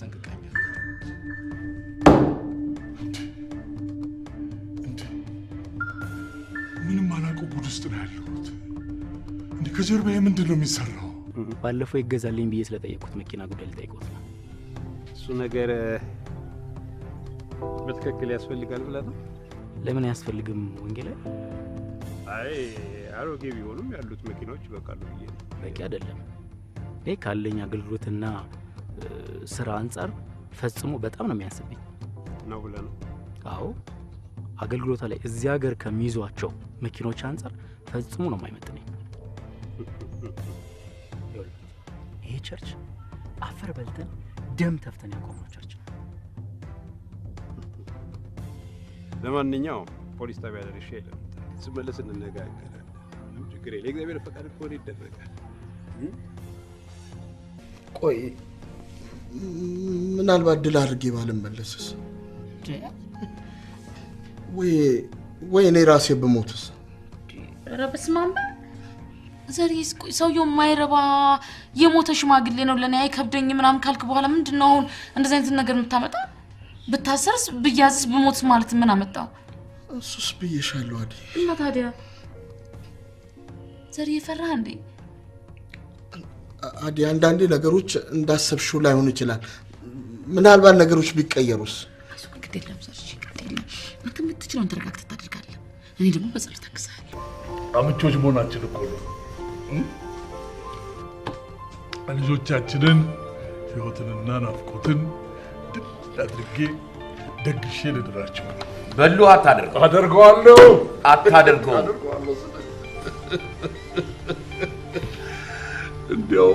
አስጠንቅቃኛል። ምንም አላውቀው ጉድ ውስጥ ነው ያለሁት። እንዴ ከጀርባዬ ምንድን ነው የሚሰራው? ባለፈው ይገዛልኝ ብዬ ስለጠየቁት መኪና ጉዳይ ልጠይቁት ነው። እሱ ነገር በትክክል ያስፈልጋል ብለህ ነው? ለምን አያስፈልግም ወንጌላ? አይ አሮጌ ቢሆኑም ያሉት መኪናዎች ይበቃሉ ብዬ ነው። በቂ አይደለም። ይሄ ካለኝ አገልግሎትና ስራ አንፃር ፈጽሞ በጣም ነው የሚያንስብኝ ነው ብለህ ነው? አዎ አገልግሎታ ላይ እዚህ ሀገር ከሚይዟቸው መኪኖች አንፃር ፈጽሞ ነው የማይመጥነኝ። ይሄ ቸርች አፈር በልተን ደም ተፍተን ያቆመው ቸርች ነው። ለማንኛውም ፖሊስ ጣቢያ ደርሼ የለም ስመለስ እንነጋገራለን። ችግር የለም። እግዚአብሔር ፈቃድ ከሆነ ይደረጋል። ቆይ ምናልባት ድል አድርጌ ባልመለስስ? ወይ እኔ ራሴ በሞትስ? ኧረ በስመ አብ ዘሪስ ሰውየው የማይረባ የሞተ ሽማግሌ ነው ለኔ አይከብደኝ ምናምን ካልክ በኋላ ምንድነው አሁን እንደዚህ አይነት ነገር የምታመጣ? ብታሰርስ ብያዝስ ብሞትስ ማለት ምን አመጣው? እሱስ ብዬሻለሁ አይደል? እና ታዲያ ዘሪ ፈራህ እንዴ? አዲ አንዳንዴ ነገሮች እንዳሰብሽው ላይሆን ይችላል። ምናልባት ነገሮች ቢቀየሩስ? አይዞህ ግድ የለም ዘርሽ ግድ የለም። አንተ የምትችለውን ተረጋግተህ ታደርጋለህ። እኔ ደግሞ በጸሎት ታግዛለሁ። አምቾች መሆናችን እኮ ነው። ልጆቻችንን ህይወትንና ናፍቆትን ድል አድርጌ ደግሼ ልድራቸው። በሉ አታደርገው። አደርገዋለሁ። አታደርገው። እንዲያው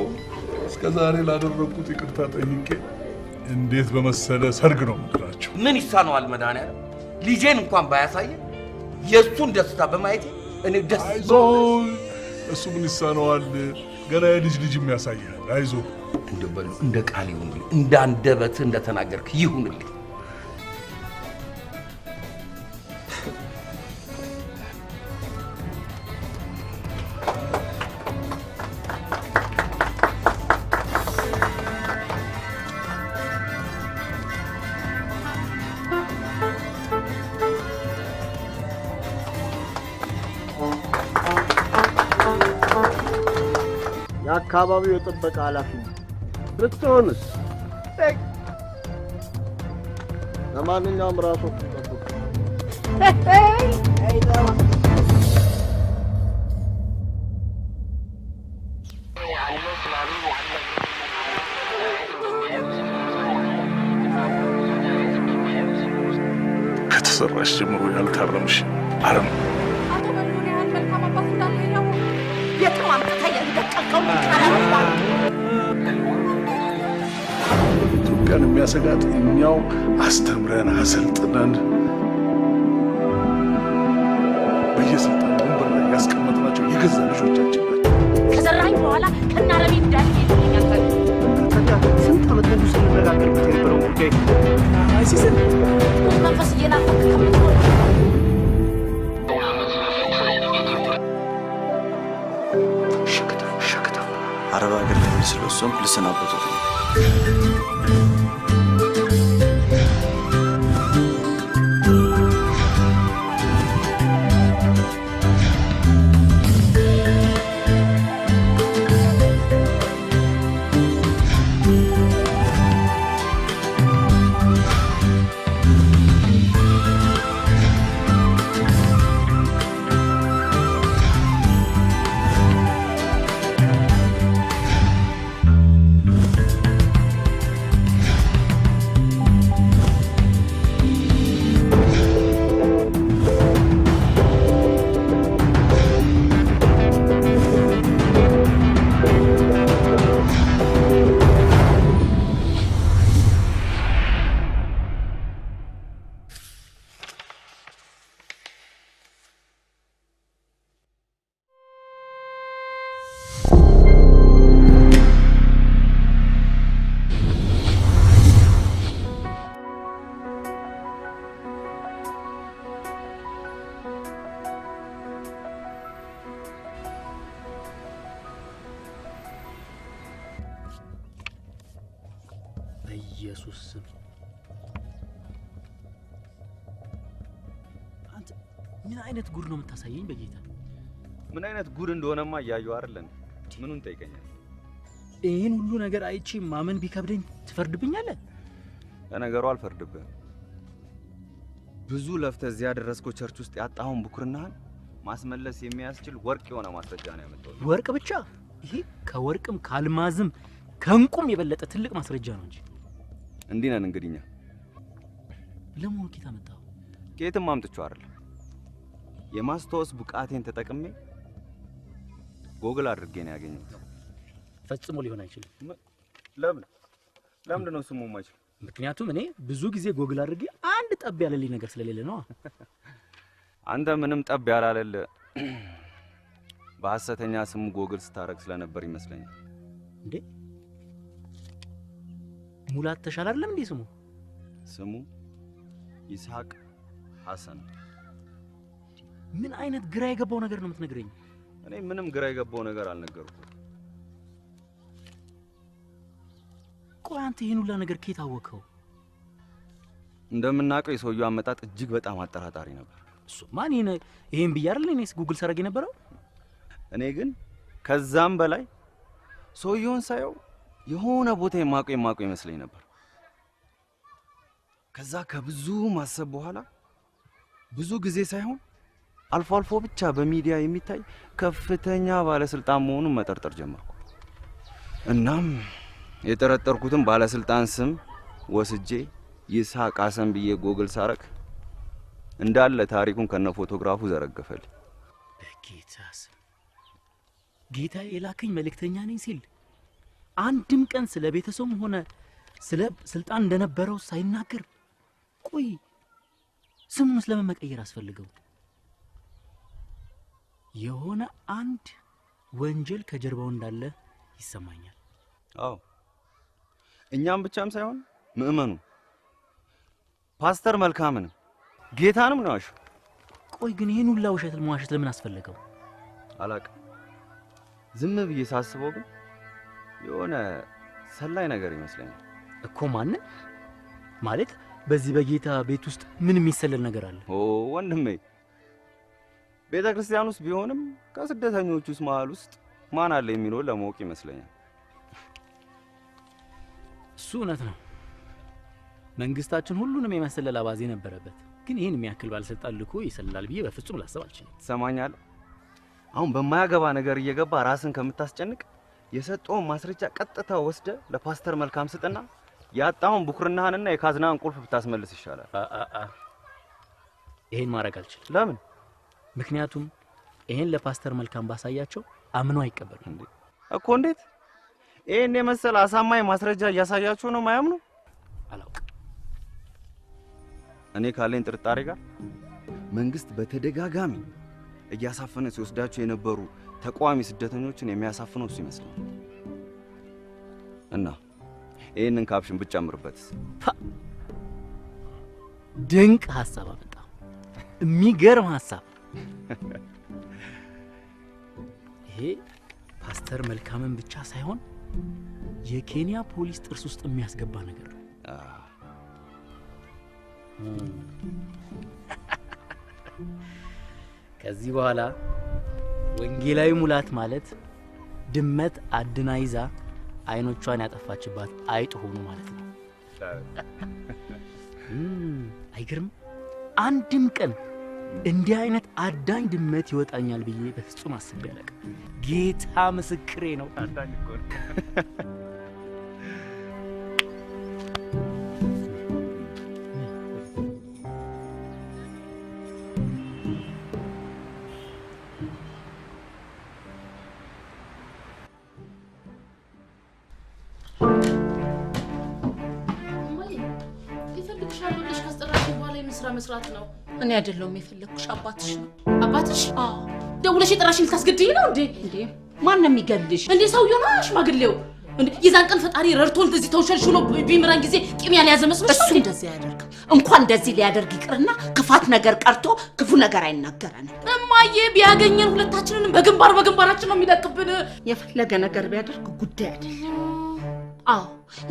እስከዛሬ ላደረኩት ይቅርታ ጠይቄ እንዴት በመሰለ ሰርግ ነው የምድራቸው። ምን ይሳነዋል መድኃኒዓለም? ልጄን እንኳን ባያሳየ የእሱን ደስታ በማየት እኔ ደስ አይዞህ። እሱ ምን ይሳነዋል? ገና የልጅ የሚያሳያል። አይዞህ። እንደበሉ እንደ ቃል ይሁንልኝ፣ እንደ አንደበት እንደተናገርክ ይሁንልኝ። የአካባቢው የጥበቃ ኃላፊ ብትሆንስ? ለማንኛውም ራሱ ተጠብቁ። ከተሰራሽ ጀምሮ ያልታረምሽ አረም ኢትዮጵያን የሚያሰጋት እኛው አስተምረን አሰልጥነን በየስልጣን ወንበር ላይ ያስቀመጥናቸው የገዛ ልጆቻችን ናቸው። ከዘራኝ በኋላ ከናረቢ እንዳል ይልኛል። ታዲያ ስንት ዓመት ሙሉ ስንነጋገርበት የነበረው ጉዳይ አይሲስን መንፈስ እየናፈቅ ከምትሆን አረብ ሀገር ለሚስለው እሱም ልሰናበቱት ነው። በኢየሱስ ስም አንተ ምን አይነት ጉድ ነው የምታሳየኝ? በጌታ ምን አይነት ጉድ እንደሆነማ ያያዩ አይደለም። ምኑን ጠይቀኛል? ይሄን ሁሉ ነገር አይቼ ማመን ቢከብደኝ ትፈርድብኛለህ? ለነገሩ አልፈርድብህም። ብዙ ለፍተህ እዚያ ያደረስከው ቸርች ውስጥ ያጣውን ብኩርናህን ማስመለስ የሚያስችል ወርቅ የሆነ ማስረጃ ነው ያመጣው። ወርቅ ብቻ? ይሄ ከወርቅም ካልማዝም ከእንቁም የበለጠ ትልቅ ማስረጃ ነው እንጂ። እንዲህ ነን እንግዲህኛ። ለምን ኬት አመጣው? ኬትም አምጥቼው አይደለም። የማስታወስ ብቃቴን ተጠቅሜ ጎግል አድርጌ ነው ያገኘሁት። ፈጽሞ ሊሆን አይችልም። ለምንድን ነው ስሙ የማይችል? ምክንያቱም እኔ ብዙ ጊዜ ጎግል አድርጌ አንድ ጠብ ያለልኝ ነገር ስለሌለ ነው። አንተ ምንም ጠብ ያላለለ በሐሰተኛ ስሙ ጎግል ስታረግ ስለነበር ይመስለኛል። እንዴ ሙላት ተሻለ አይደለም እንዴ ስሙ? ስሙ ይስሐቅ ሐሰን። ምን አይነት ግራ የገባው ነገር ነው የምትነግረኝ? እኔ ምንም ግራ የገባው ነገር አልነገርኩም። ቆይ አንተ ይሄን ሁላ ነገር ከየት አወቀው? እንደምናውቀው የሰውየው አመጣጥ እጅግ በጣም አጠራጣሪ ነበር። እሱ ማን ይሄን ብዬ አይደል እኔስ ጉግል ሰረግ የነበረው? እኔ ግን ከዛም በላይ ሰውየውን ሳየው የሆነ ቦታ የማውቀው ይመስለኝ ነበር። ከዛ ከብዙ ማሰብ በኋላ ብዙ ጊዜ ሳይሆን አልፎ አልፎ ብቻ በሚዲያ የሚታይ ከፍተኛ ባለስልጣን መሆኑን መጠርጠር ጀመርኩ። እናም የጠረጠርኩትን ባለስልጣን ስም ወስጄ ይስሐቅ ሐሰን ብዬ ጎግል ሳረክ እንዳለ ታሪኩን ከነ ፎቶግራፉ ዘረገፈል። በጌታ ስም ጌታ የላከኝ መልእክተኛ ነኝ ሲል አንድም ቀን ስለ ቤተሰቡም ሆነ ስለ ስልጣን እንደነበረው ሳይናገር ቆይ ስሙን ስለምን መቀየር አስፈልገው? የሆነ አንድ ወንጀል ከጀርባው እንዳለ ይሰማኛል። አዎ እኛም ብቻም ሳይሆን ምእመኑ ፓስተር መልካምን ጌታንም ነው ያሹ። ቆይ ግን ይሄን ሁላ ውሸት ለማዋሸት ለምን አስፈልገው? አላውቅም። ዝም ብዬ ሳስበው ግን የሆነ ሰላይ ነገር ይመስለኛል እኮ። ማን ማለት በዚህ በጌታ ቤት ውስጥ ምን የሚሰለል ነገር አለ? ኦ ወንድሜ፣ ቤተ ክርስቲያን ውስጥ ቢሆንም ከስደተኞቹ ውስጥ መሃል ውስጥ ማን አለ የሚለው ለማወቅ ይመስለኛል። እሱ እውነት ነው። መንግስታችን ሁሉንም የመሰለል አባዜ ነበረበት። ግን ይሄን የሚያክል ባለስልጣን ልኮ ይሰልላል ብዬ በፍጹም ላስብ አልችልም። ትሰማኛለህ? አሁን በማያገባ ነገር እየገባ ራስን ከምታስጨንቅ የሰጠውን ማስረጃ ቀጥታ ወስደ ለፓስተር መልካም ስጥና ያጣውን ብኩርናህንና የካዝናህን ቁልፍ ብታስመልስ ይሻላል። ይሄን ማድረግ አልችልም። ለምን? ምክንያቱም ይሄን ለፓስተር መልካም ባሳያቸው አምነው አይቀበሉም። እኮ እንዴት? ይሄን የመሰለ አሳማኝ ማስረጃ እያሳያችሁ ነው ማያምኑ? አላውቅም። እኔ ካለኝ ጥርጣሬ ጋር መንግስት በተደጋጋሚ እያሳፈነ ሲወስዳቸው የነበሩ ተቋሚ ስደተኞችን የሚያሳፍነው እሱ ይመስላል። እና ይሄንን ካፕሽን ብጨምርበትስ? ድንቅ ሐሳብ አመጣ። የሚገርም ሐሳብ። ይሄ ፓስተር መልካምን ብቻ ሳይሆን የኬንያ ፖሊስ ጥርስ ውስጥ የሚያስገባ ነገር ነው። ከዚህ በኋላ ወንጌላዊ ሙላት ማለት ድመት አድና ይዛ አይኖቿን ያጠፋችባት አይጥ ሆኑ ማለት ነው። አይገርም? አንድም ቀን እንዲህ አይነት አዳኝ ድመት ይወጣኛል ብዬ በፍጹም አስቤ አላውቅም። ጌታ ምስክሬ ነው። አዳኝ እኮ መስራት ነው። እኔ አይደለሁም የፈለኩሽ፣ አባትሽ ነው። አባትሽ? አዎ። ደውለሽ የጠራሽኝ ልታስገድኝ ነው እንዴ? እንዴ ማን ነው የሚገልሽ? እንዴ ሰውዬው ነው ሽማግሌው። እንዴ የዛን ቀን ፈጣሪ ረድቶን እንደዚህ ተውሸልሽሎ ቢምራን ጊዜ ቂም ያልያዘ መስሎሽ? እሱ እንደዚህ ያደርግ እንኳን እንደዚህ ሊያደርግ ይቅርና ክፋት ነገር ቀርቶ ክፉ ነገር አይናገረንም። እማዬ ቢያገኘን ሁለታችንንም በግንባራችን ነው የሚለቅብን። የፈለገ ነገር ቢያደርግ ጉዳይ አይደለም። አዎ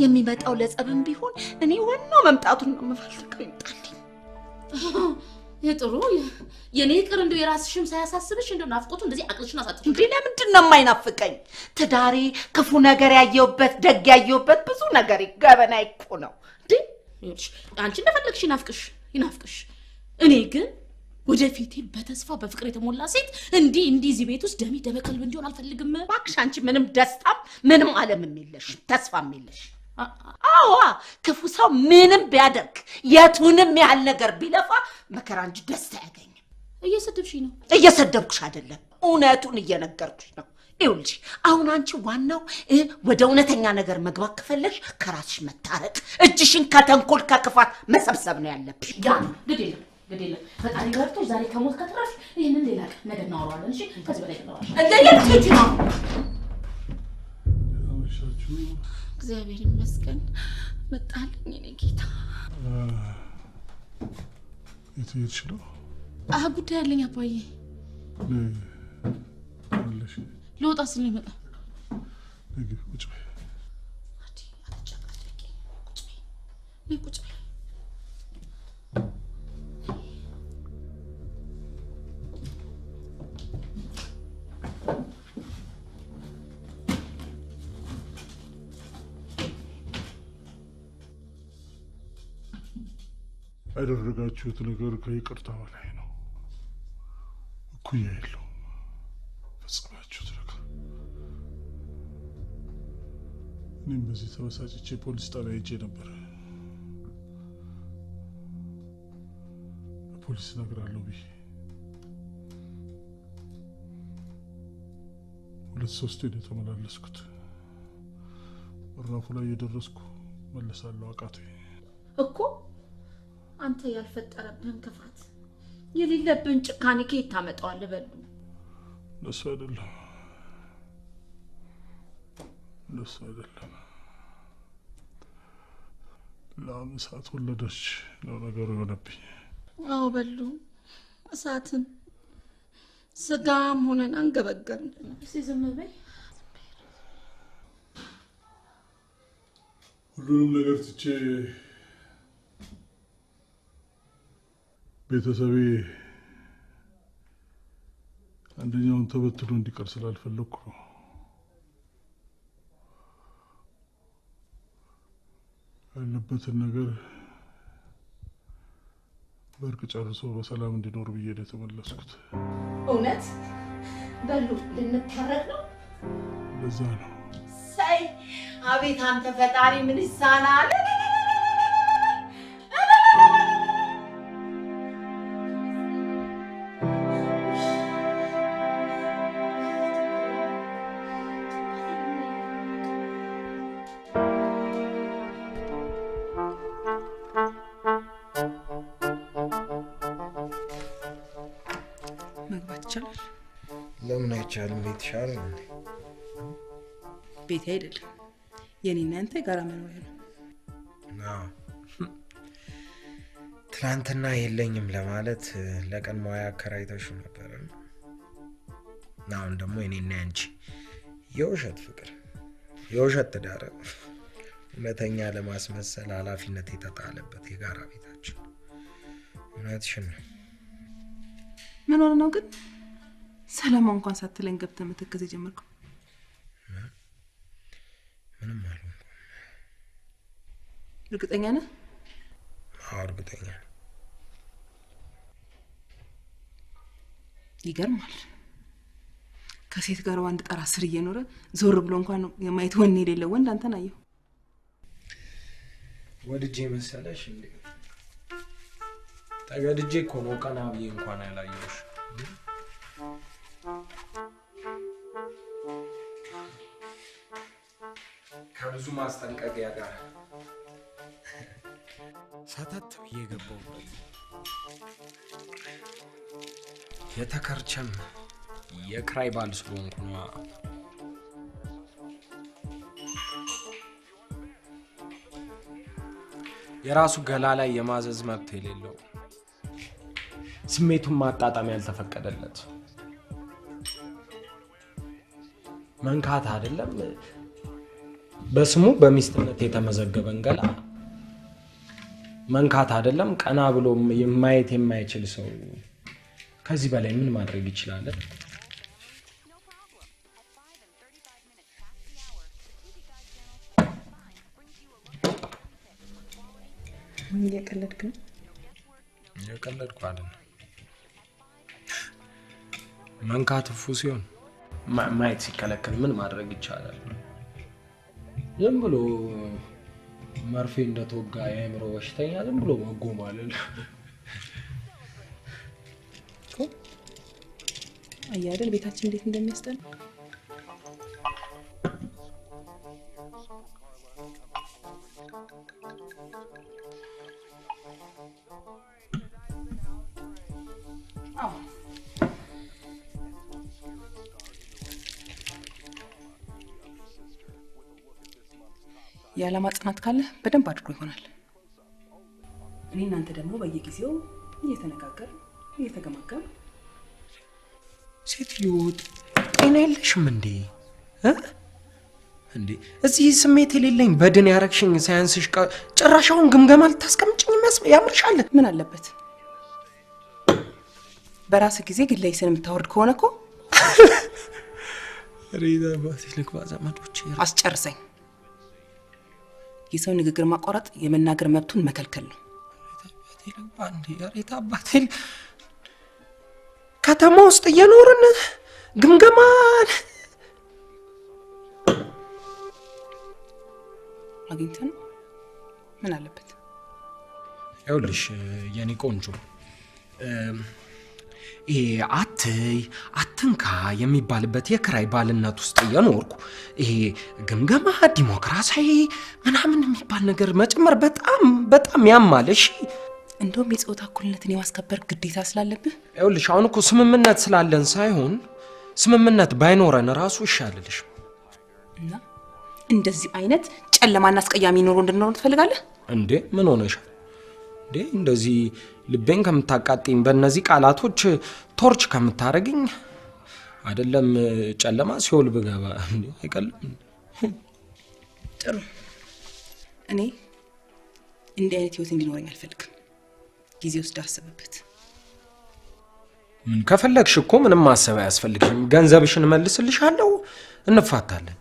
የሚመጣው ለጸብም ቢሆን እኔ ዋናው መምጣቱን ነው የምፈልገው ይምጣልኝ። የጥሩ የኔ ቅር እንደው የራስሽም ሳያሳስብሽ እንደው ናፍቆቱ እንደዚህ አቅልሽና ሳጥሽ እንዴ ለምንድን ነው የማይናፍቀኝ? ትዳሬ ክፉ ነገር ያየውበት ደግ ያየውበት ብዙ ነገር ገበና ይቆ ነው እንዴ። አንቺ እንደፈለግሽ ይናፍቅሽ። እኔ ግን ወደፊት በተስፋ በፍቅር የተሞላ ሴት እንዲህ እዚህ ቤት ውስጥ ደሚ ደበቀልብ እንዲሆን አልፈልግም። እባክሽ አንቺ ምንም ደስታም ምንም ዓለምም የለሽ ተስፋም የለሽ። አዎ ክፉ ሰው ምንም ቢያደርግ የቱንም ያህል ነገር ቢለፋ መከራ እንጂ ደስታ ያገኝ። እየሰደብሽኝ ነው? እየሰደብኩሽ አይደለም እውነቱን እየነገርኩሽ ነው። ይኸውልሽ አሁን አንቺ ዋናው ወደ እውነተኛ ነገር መግባት ከፈለሽ ከራስሽ መታረቅ እጅሽን ከተንኮል ከክፋት መሰብሰብ ነው ያለብሽ። ያ ግድ የለም ፈጣሪ ጋርቶሽ ዛሬ ከሞት ከተረፍሽ ይሄንን ሌላ ነገር እናወራለን። እሺ ከዚህ በላይ እናወራለን። እንደየልጅ ነው። እግዚአብሔር ይመስገን መጣልኝ እኔ ጌታ። የት ነው? ጉዳይ አለኝ አባዬ። አለሽ? ልወጣ ስል ነው የመጣው። ቁጭ በይ። ቁጭ በይ። ያደረጋችሁት ነገር ከይቅርታ በላይ ነው። እኩያ የለውም ፈጸማችሁት ነገር። እኔም በዚህ ተበሳጭቼ ፖሊስ ጣቢያ ሄጄ ነበር። ፖሊስ እነግራለሁ ብዬ 2-3 ነው የተመላለስኩት። በራፉ ላይ የደረስኩ መለሳለሁ አቃተኝ እኮ። አንተ ያልፈጠረብህን ክፋት የሌለብህን ጭካኔ ከየት ታመጣዋለህ? በሉ ለሱ አይደለም ላም እሳት ወለደች ነው ነገሩ የሆነብኝ። አዎ በሉ እሳትን ስጋም ሆነን አንገበገብን። ዝም በይ። ሁሉንም ነገር ትቼ ቤተሰቤ አንደኛውን ተበትሎ እንዲቀር ስላልፈለኩ ነው። ያለበትን ነገር በእርቅ ጨርሶ በሰላም እንዲኖር ብዬ ነው የተመለስኩት። እውነት በሉ ልንታረቅ ነው? ለዛ ነው። ሳይ አቤት አንተ ፈጣሪ ምን ይሳናል? ለምን አይቻልም? ቤት ይሻላል። ቤት አይደለም የኔና አንተ ጋራ መኖር ነው። ትናንትና የለኝም ለማለት ለቀን ሙያ አከራይተሽ ነበር። አሁን ደግሞ የኔና አንቺ የውሸት ፍቅር የውሸት ትዳር እውነተኛ ለማስመሰል ኃላፊነት የተጣለበት የጋራ ቤታችን። እውነትሽን ነው። ምን ሆነ ነው ግን ሰላም እንኳን ሳትለኝ ገብተህ መተከዝ ጀመርኩ? ምንም አልሆንኩም። እርግጠኛ ነህ? አዎ እርግጠኛ ነኝ። ይገርማል። ከሴት ጋር ወንድ ጠራ ስር እየኖረ ዞር ብሎ እንኳን የማይት ወኔ የሌለው ወንድ አንተን አየሁ። ወድጄ መሰለሽ እንዴ? ተገድጄ እኮ ነው ቀና ብዬ እንኳን ያላየሁሽ። ከብዙ ማስጠንቀቂያ ጋር ሳታት ብዬ ገባሁበት። የተከርቸም የክራይ ባል ስለሆንኩ ነው። የራሱ ገላ ላይ የማዘዝ መብት የሌለው ስሜቱን ማጣጣም ያልተፈቀደለት መንካት አይደለም በስሙ በሚስትነት የተመዘገበን ገላ መንካት አይደለም ቀና ብሎ ማየት የማይችል ሰው ከዚህ በላይ ምን ማድረግ ይችላል? ምን እየቀለድክ ነው? እየቀለድኩ አይደለም። መንካት ፉሲዮን ማየት ሲከለከል ምን ማድረግ ይቻላል? ዝም ብሎ መርፌ እንደተወጋ የአእምሮ በሽተኛ ዝም ብሎ መጎማለል አያደል ቤታችን እንዴት እንደሚያስጠላ የዓላማ ጽናት ካለ በደንብ አድርጎ ይሆናል። እኔ እናንተ ደግሞ በየጊዜው እየተነጋገር እየተገማገም ሴትዮ ጤና የለሽም እንዴ? እንዴ እዚህ ስሜት የሌለኝ በድን ያረክሽኝ ሳይንስሽ ጭራሻውን ግምገማ ልታስቀምጪኝ ያምርሻል? ምን አለበት በራስ ጊዜ ግለይስን የምታወርድ ከሆነ እኮ ሪዳ ባትልክ ባዛማዶች አስጨርሰኝ። የሰው ንግግር ማቋረጥ የመናገር መብቱን መከልከል ነው። ሪታ ባትል ከተማ ውስጥ እየኖርን ግምገማ አግኝተን ምን አለበት? ይኸውልሽ የኔ ቆንጆ ይሄ አትንካ የሚባልበት የክራይ ባልነት ውስጥ እየኖርኩ ይሄ ግምገማ ዲሞክራሲያዊ ምናምን የሚባል ነገር መጨመር በጣም ያማል። እሺ እንደውም የጾታ እኩልነትን የማስከበር ግዴታ ስላለብህ ይኸውልሽ አሁን እኮ ስምምነት ስላለን ሳይሆን ስምምነት ባይኖረን ራሱ ይሻልልሽ። እና እንደዚህ አይነት ጨለማና አስቀያሚ ኑሮ እንድንኖር ትፈልጋለህ እንዴ? ምን ሆነሻል እንዴ? እንደዚህ ልቤን ከምታቃጥኝ በእነዚህ ቃላቶች ቶርች ከምታረግኝ አይደለም ጨለማ ሲኦል ብገባ እንዴ አይቀልም። ጥሩ እኔ እንዲህ አይነት ህይወት እንዲኖረኝ አልፈልግም። ጊዜ ውስጥ አስብበት። ምን ከፈለግሽ እኮ ምንም ማሰብ አያስፈልግም። ገንዘብሽን መልስልሻለሁ፣ እንፋታለን።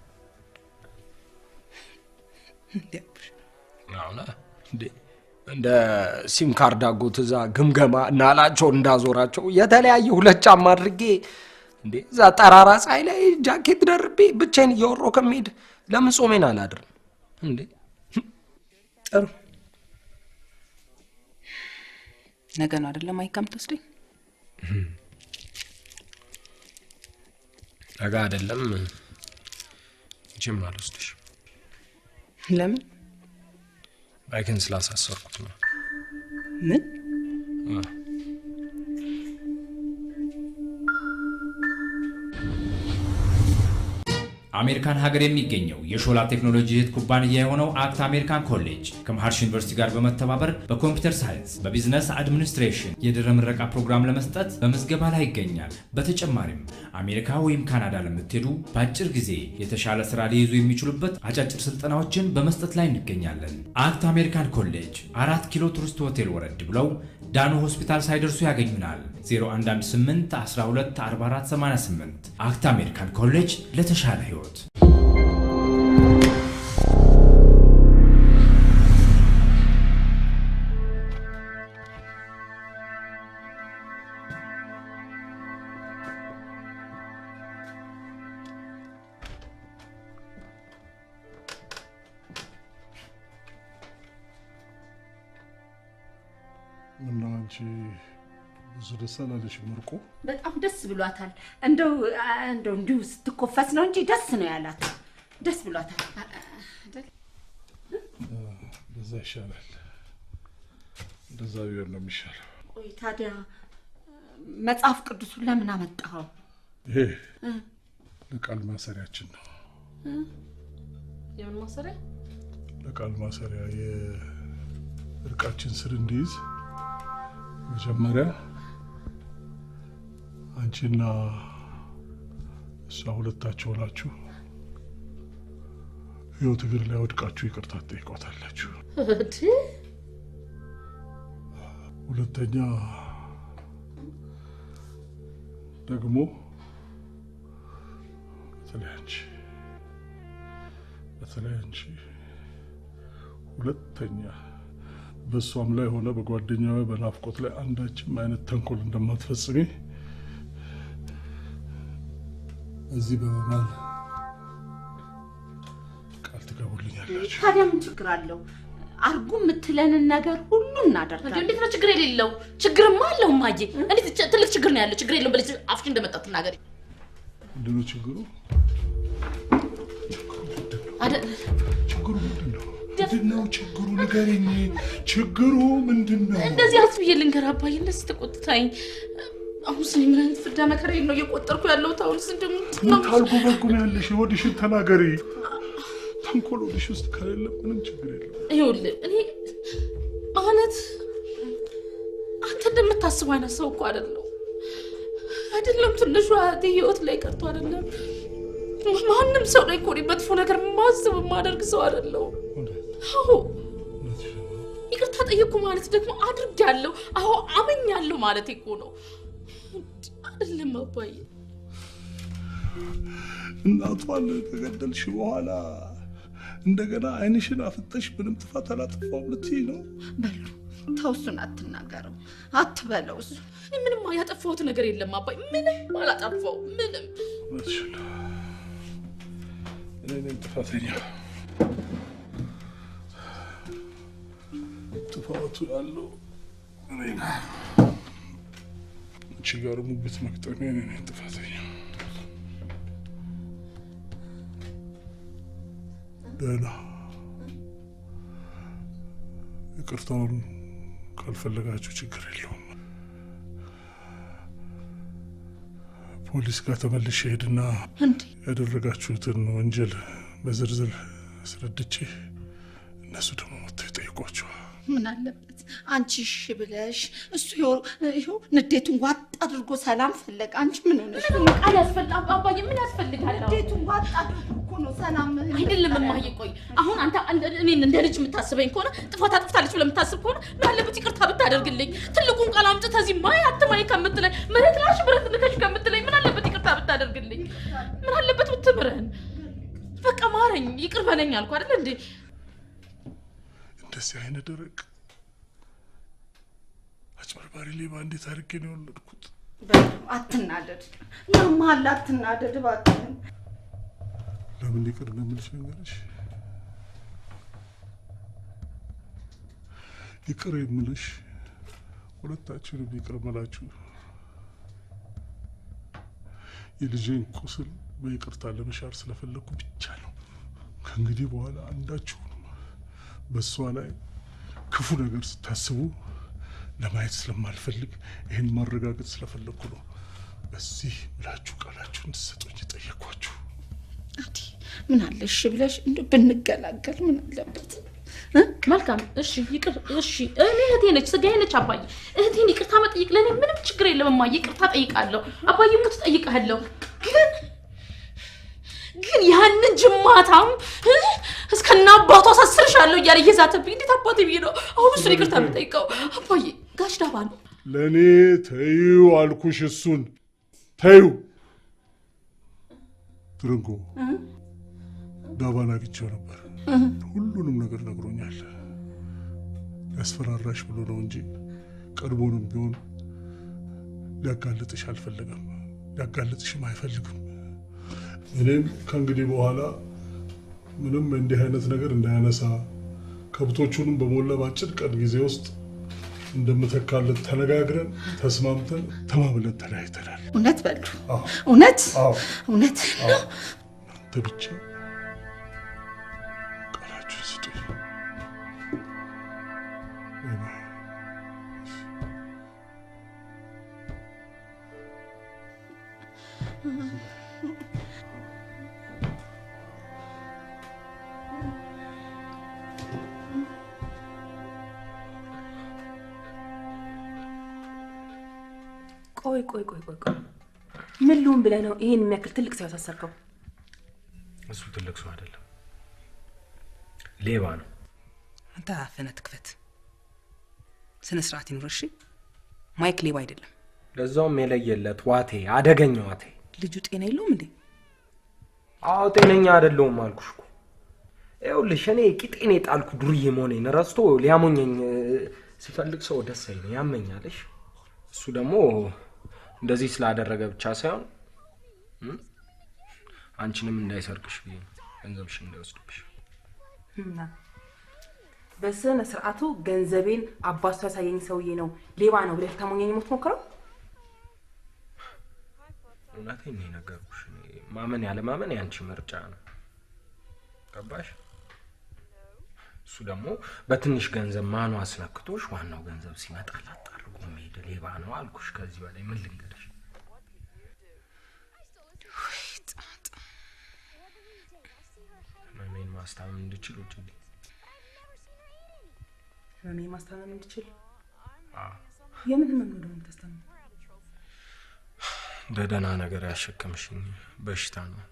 እንደ ሲም ካርድ አጎት እዛ ግምገማ እናላቸው እንዳዞራቸው የተለያየ ሁለት ጫማ አድርጌ እንዴ እዛ ጠራራ ፀሐይ ላይ ጃኬት ደርቤ ብቻዬን እያወራሁ ከመሄድ ለምን ጾሜን አላድርም እንዴ? ጥሩ ነገ ነው አይደለም አይካም ተወስደኝ። ነገ አይደለም ጅም አልወስድሽ። ለምን? ባይከን ስላሳሰርኩት ነው። ምን? አሜሪካን ሀገር የሚገኘው የሾላ ቴክኖሎጂ እህት ኩባንያ የሆነው አክት አሜሪካን ኮሌጅ ከመሃርሽ ዩኒቨርሲቲ ጋር በመተባበር በኮምፒውተር ሳይንስ በቢዝነስ አድሚኒስትሬሽን የድህረ ምረቃ ፕሮግራም ለመስጠት በምዝገባ ላይ ይገኛል። በተጨማሪም አሜሪካ ወይም ካናዳ ለምትሄዱ በአጭር ጊዜ የተሻለ ስራ ሊይዙ የሚችሉበት አጫጭር ስልጠናዎችን በመስጠት ላይ እንገኛለን። አክት አሜሪካን ኮሌጅ 4 ኪሎ ቱሪስት ሆቴል ወረድ ብለው ዳኖ ሆስፒታል ሳይደርሱ ያገኙናል። 0118 12 44 88 አክት አሜሪካን ኮሌጅ ለተሻለ ህይወት። ምነው አንቺ ብዙ ደስ አላለሽም? ምርቆ በጣም ደስ ብሏታል። እንደው እንዲሁ ስትኮፈስ ነው እንጂ ደስ ነው ያላት። ደስ ብሏታል አይደል? እንደዛ ይሻላል። እንደዛ ቢሆን ነው የሚሻለው። ቆይ ታዲያ መጽሐፍ ቅዱሱን ለምን አመጣኸው? ይሄ ለቃል ማሰሪያችን ነው። የምን ማሰሪያ? ለቃል ማሰሪያ የእርቃችን ስር እንዲይዝ መጀመሪያ አንቺና እሷ ሁለታችሁ ናችሁ ህይወት እግር ላይ ወድቃችሁ ይቅርታ ትጠይቋታላችሁ። ሁለተኛ ደግሞ በተለይ አንቺ ሁለተኛ በሷም ላይ ሆነ በጓደኛዋ በናፍቆት ላይ አንዳችም አይነት ተንኮል እንደማትፈጽሚ እዚህ በመማል ቃል ትገቡልኛላችሁ። ታዲያ ምን ችግር አለው? አርጉ የምትለንን ነገር ሁሉ እናደርጋለን። እንዴት ነው ችግር የሌለው? ችግርማ አለው ማጂ። እንዴት ትልቅ ችግር ነው ያለው? ችግር የለውም ብለሽ አፍሽ እንደመጣ ትናገሪ። ምንድን ነው ችግሩ? ችግሩ ምንድን ነው? ችግሩ ንገሪኝ። ችግሩ ምንድን ነው? እንደዚህ አስብዬ ልንገር አባዬ። እንደዚህ ተቆጥታኝ አሁን ስለ ምን አይነት ፍዳ መከራዬ ነው እየቆጠርኩ ያለሁት? አሁንስ እንደምትነው ታልጎበጉም ያለሽ ወዲሽን ተናገሪ። ተንኮል ወዲሽ ውስጥ ከሌለ ምንም ችግር የለም። ይኸውልህ እኔ ማለት አንተ እንደምታስበው አይነት ሰው እኮ አይደለም። ትንሿ እህቴ ህይወት ላይ ቀርቶ አይደለም ማንም ሰው ላይ እኮ መጥፎ ነገር ማስብ ማደርግ ሰው አይደለሁም። አዎ ይቅርታ ጠየቅኩ ማለት ደግሞ አድርጌያለሁ። አዎ አመኛለሁ ማለት እኮ ነው አይደለም አባዬ? እናቷን ከገደልሽ በኋላ እንደገና አይንሽን አፍጠሽ ምንም ጥፋት አላጠፋሁም ልትይ ነው? በሉ ተው፣ እሱን አትናገረው፣ አትበለው። እሱ እኔ ምንም ያጠፋሁት ነገር የለም አባዬ፣ ምንም አላጠፋሁም። ምንም እኔ ነኝ ጥፋተኛ። ጥፋቱ ያለው እኔ ነኝ። አንቺ ጋር ሙግት መቅጠሜ እኔ ነኝ ጥፋተኛ። ደህና ይቅርታውን ካልፈለጋችሁ ችግር የለውም። ፖሊስ ጋር ተመልሼ ሄድና ያደረጋችሁትን ወንጀል በዝርዝር አስረድቼ እነሱ ደግሞ መጥተው ይጠይቋቸዋል። ምን አለበት አንቺ እሺ ብለሽ እሱ ይኸው ንዴቱን ዋጥ አድርጎ ሰላም ፈለገ። አንቺ ምን ሆነሽ? ምን ቃል ያስፈልጋል አባዬ? ምን ያስፈልጋል? ንዴቱን ዋጥ አድርጎ እኮ ነው ሰላም አይደለም እማዬ። ቆይ አሁን አንተ እኔን እንደ ልጅ የምታስበኝ ከሆነ ጥፋት አጥፍታለች ብለህ የምታስብ ከሆነ ምን አለበት ይቅርታ ብታደርግልኝ? ትልቁን ቃል አምጥተህ እዚህ ማይ አትማይ ከምትለኝ መሬት ላሽ ብረት ንከሽ ከምትለኝ ምን አለበት ይቅርታ ብታደርግልኝ? ምን አለበት ብትምረን? በቃ ማረኝ፣ ይቅር በለኝ አልኩ አይደል እንዴ? እንደዚህ አይነት ደረቅ አጭበርባሪ ሌባ እንዴት አድርጌ ነው የወለድኩት? አትናደድ፣ ያማል፣ አትናደድ እባክህ። ለምን ይቅር እንደምልሽ ነገርሽ? ይቅር የምልሽ ሁለታችሁንም ይቅር እምላችሁ የልጄን ቁስል በይቅርታ ለመሻር ስለፈለኩ ብቻ ነው። ከእንግዲህ በኋላ አንዳችሁንም በሷ ላይ ክፉ ነገር ስታስቡ ለማየት ስለማልፈልግ ይሄን ማረጋገጥ ስለፈለኩ ነው በዚህ ብላችሁ ቃላችሁ እንድትሰጡኝ ጠየቅኳችሁ። አዲ ምን አለ እሺ ብለሽ እንደ ብንገላገል ምን አለበት? መልካም እሺ፣ ይቅር እሺ። እኔ እህቴ ነች፣ ስጋዬ ነች አባዬ። እህቴን ይቅርታ መጠየቅ ለኔ ምንም ችግር የለም እማዬ። ይቅርታ ጠይቃለሁ አባዬ፣ ሙት ጠይቃለሁ። ግን ያንን ጅማታም እስከና አባቷ አሳስርሻለሁ እያለ እየዛተብኝ እንዴት አባቴ ብዬ ነው አሁን እሱን ይቅርታ የምጠይቀው? አባዬ ጋሽ ዳባ ነው ለእኔ ተይው አልኩሽ። እሱን ተይው። ትርንጎ ዳባን አግኝቼው ነበር። ሁሉንም ነገር ነግሮኛል። ያስፈራራሽ ብሎ ነው እንጂ ቀድሞንም ቢሆን ሊያጋልጥሽ አልፈለገም፣ ሊያጋልጥሽም አይፈልግም። እኔም ከእንግዲህ በኋላ ምንም እንዲህ አይነት ነገር እንዳያነሳ ከብቶቹንም በሞላ ባጭር ቀን ጊዜ ውስጥ እንደምተካለት ተነጋግረን ተስማምተን ተማምለን ተለያይተናል። እውነት በሉ እውነት እውነት አንተ ብቻ ቃላችሁን ስጡኝ። ቆይ ምን ልሁን ብለህ ነው ይሄን የሚያክል ትልቅ ሰው ያሳሰርከው? እሱ ትልቅ ሰው አይደለም፣ ሌባ ነው። አንተ አፈነ ትክፈት። ስነ ስርዓት ይኑር እሺ። ማይክ ሌባ አይደለም። ለዛውም የለየለት ዋቴ፣ አደገኛ ዋቴ። ልጁ ጤና የለውም እንዴ? አዎ ጤነኛ አይደለሁም አልኩሽ እኮ። ይኸውልሽ እኔ ቂጤን የጣልኩ ዱርዬ መሆኔን ረስቶ ሊያሞኘኝ ሲፈልግ ሰው ደስ አይለኝ ያመኛልሽ። እሱ ደግሞ እንደዚህ ስላደረገ ብቻ ሳይሆን አንቺንም እንዳይሰርቅሽ ብዬ ገንዘብሽን እንዳይወስድብሽ። በስነ ስርዓቱ ገንዘቤን አባቱ ያሳየኝ ሰውዬ ነው ሌባ ነው ብለህ ታሞኘኝ የምትሞክረው? እውነቴን ነው የነገርኩሽ። ማመን ያለ ማመን ያንቺ ምርጫ ነው። ገባሽ? እሱ ደግሞ በትንሽ ገንዘብ ማኑ አስነክቶሽ ዋናው ገንዘብ ሲመጣ ላጣርጎ መሄድ ሌባ ነው አልኩሽ። ከዚህ በላይ ምን ልንገርሽ? ማመን ማስታመም እንድችል ውጪ ማመን ማስታመም እንድችል የምን ህመም ነው ደግሞ ተስተምም? ደደና ነገር ያሸከምሽኝ በሽታ ነው።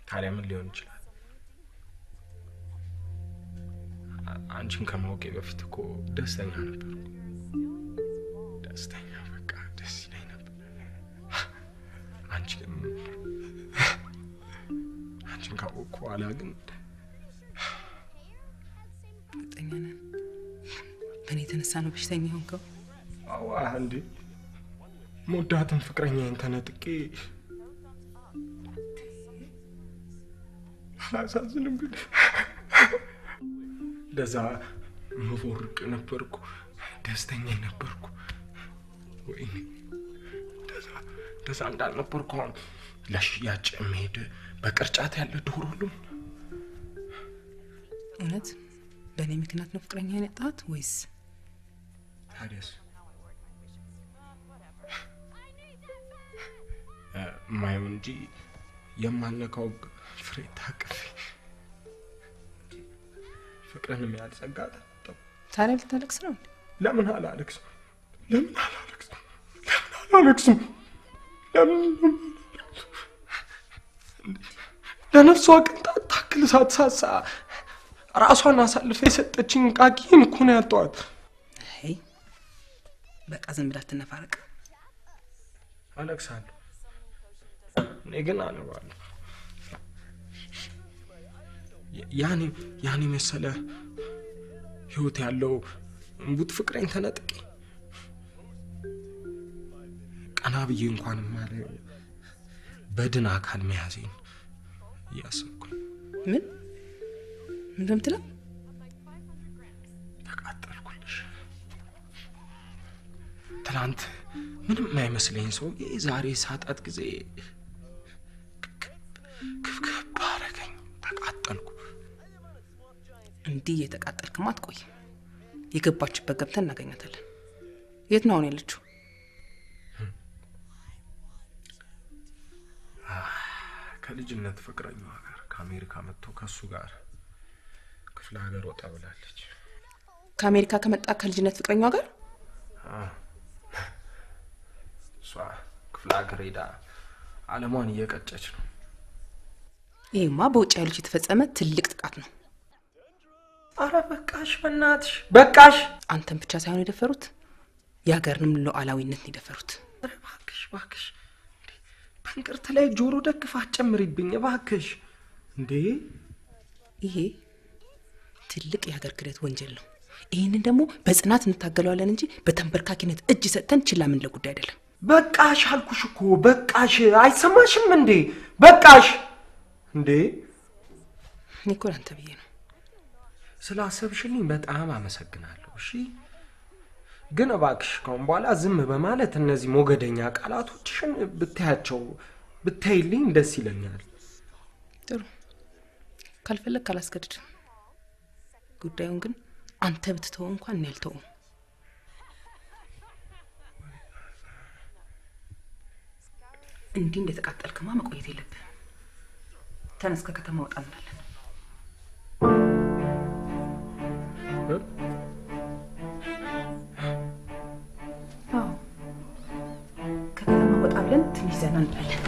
ታዲያ ምን ሊሆን ይችላል? አንቺን ከማወቄ በፊት እኮ ደስተኛ ነበርኩ። ደስተኛ በቃ ደስ ይለኝ ነበር። አንቺን ካወቅኩ በኋላ ግን በጠኛ ነን። በእኔ የተነሳ ነው በሽተኛ ሆንከው? አዋ እንዴ ሞዳትን ፍቅረኛዬን ተነጥቄ አላሳዝንም ግን ለዛ መፎርቅ ነበርኩ፣ ደስተኛ ነበርኩ። ወይኔ ደዛ እንዳልነበርኩ አሁን ለሽያጭ መሄድ በቅርጫት ያለ ዶሮ ሁሉም እውነት በእኔ ምክንያት ነው ፍቅረኛዬን ያጣሁት ወይስ? ታዲያስ ማየው እንጂ የማልነካው ፍሬ ታቅፌ ፍቅርን ያልጸጋት ታዲያ ልታለቅስ ነው? ለምን አላለቅስም? ለነፍሷ ቅንጣት ታክል ሳትሳሳ ራሷን አሳልፈ የሰጠችኝ ቃቂን እኮ ነው ያጣኋት። አይ በቃ ዝም ብላ ትነፋረቅ። አለቅሳለሁ እኔ ግን አነባለሁ። ያኔ መሰለ ህይወት ያለው እንቡጥ ፍቅሬን ተነጥቄ ቀና ብዬ እንኳን ማለው በድን አካል መያዜን እያሰብኩ ምን እንደምትለው ተቃጠልኩልሽ። ትናንት ምንም የማይመስለኝ ሰው ዛሬ ሳጣት ጊዜ ክፍክፍ አረገኝ። ተቃጠልኩ። እንዲህ የተቃጠልክማ አትቆይ። የገባችበት ገብተን እናገኛታለን። የት ነው አሁን ያለችው? ከልጅነት ፍቅረኛዋ ጋር ከአሜሪካ መጥቶ ከሱ ጋር ክፍለ ሀገር ወጣ ብላለች። ከአሜሪካ ከመጣ ከልጅነት ፍቅረኛዋ ጋር? እሷ ክፍለ ሀገር ሄዳ ዓለሟን እየቀጨች ነው። ይሄማ በውጭ ያሉት የተፈጸመ ትልቅ ጥቃት ነው። አረ በቃሽ በእናትሽ በቃሽ። አንተን ብቻ ሳይሆን የደፈሩት የሀገርንም ሉዓላዊነት የደፈሩት። አረ እባክሽ በእንቅርት ላይ ጆሮ ደግፍ አትጨምሪብኝ እባክሽ። እንዴ ይሄ ትልቅ የሀገር ክህደት ወንጀል ነው። ይሄንን ደግሞ በጽናት እንታገለዋለን እንጂ በተንበርካኪነት እጅ ሰጥተን ችላ ምን ለጉዳይ አይደለም። በቃሽ አልኩሽ እኮ በቃሽ። አይሰማሽም እንዴ? በቃሽ እንዴ። እኮ አንተ ብዬ ነው። ስላሰብሽልኝ በጣም አመሰግናለሁ። እሺ ግን እባክሽ ከአሁን በኋላ ዝም በማለት እነዚህ ሞገደኛ ቃላቶችሽን ብታይልኝ ደስ ይለኛል። ጥሩ ካልፈለግ ካላስገድድ። ጉዳዩን ግን አንተ ብትተው እንኳን እኔ አልተውም። እንዲህ እንደተቃጠልክማ መቆየት የለብህም። ተነስ ከከተማ ወጣ እንላለን። ከከተማ ወጣ ብለን ትንሽ ዘና እንላለን።